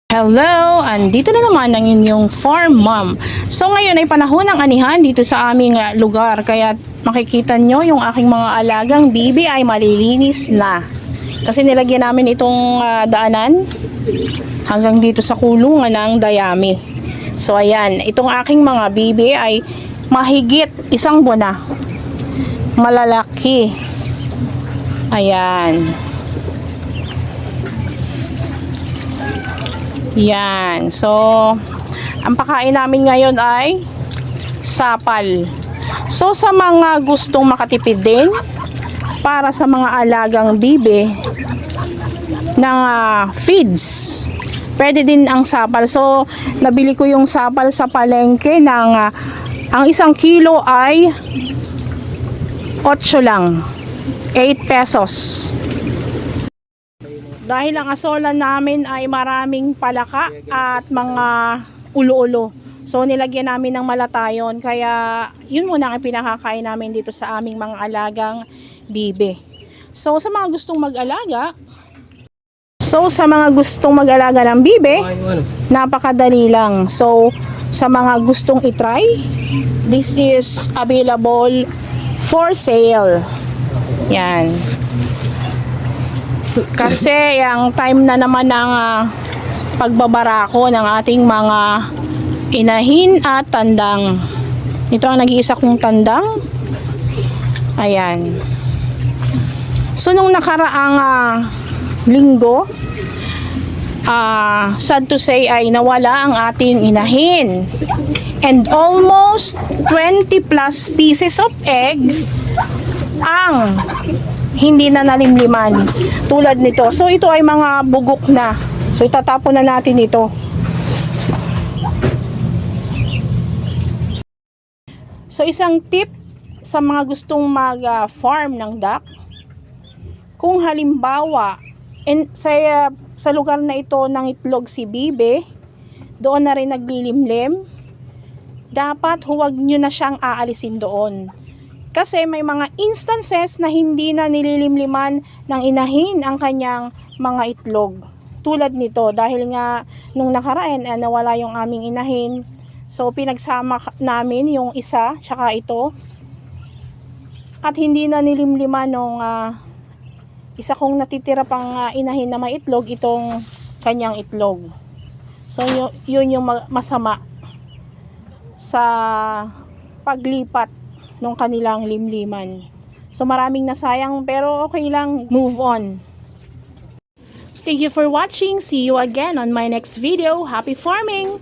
Hello! Andito na naman ang inyong farm mom. So ngayon ay panahon ng anihan dito sa aming lugar. Kaya makikita nyo yung aking mga alagang bibi ay malilinis na. Kasi nilagyan namin itong daanan hanggang dito sa kulungan ng dayami. So ayan, itong aking mga bibi ay mahigit isang buwan na. Malalaki. Ayan. Yan. So, ang pakain namin ngayon ay sapal. So, sa mga gustong makatipid din, para sa mga alagang bibe ng feeds, pwede din ang sapal. So, nabili ko yung sapal sa palengke ng ang isang kilo ay 8 lang. 8 pesos. Dahil ang asolan namin ay maraming palaka at mga ulo-ulo. So nilagyan namin ng malatayon. Kaya yun muna ang pinakakain namin dito sa aming mga alagang bibe. So sa mga gustong mag-alaga ng bibe, napakadali lang. So sa mga gustong itry, this is available for sale. Yan. Kasi ang time na naman ng pagbabarako ng ating mga inahin at tandang. Ito ang nag-iisa kong tandang. Ayan. So nung nakaraang linggo, sad to say ay nawala ang ating inahin. And almost 20 plus pieces of egg ang hindi na nalimliman tulad nito. So ito ay mga bugok na. So itatapon na natin ito. So isang tip sa mga gustong mag-farm ng duck, kung halimbawa sa lugar na ito ng itlog si bibe, doon na rin naglilimlim, dapat huwag nyo na siyang aalisin doon. Kasi may mga instances na hindi na nililimliman ng inahin ang kanyang mga itlog. Tulad nito, dahil nga nung nakaraan nawala yung aming inahin. So pinagsama namin yung isa, tsaka ito. At hindi na nilimliman nung isa kong natitira pang inahin na may itlog, itong kanyang itlog. So yun yung masama sa paglipat nung kanilang limliman. So maraming nasayang, pero okay lang, move on. Thank you for watching. See you again on my next video. Happy farming!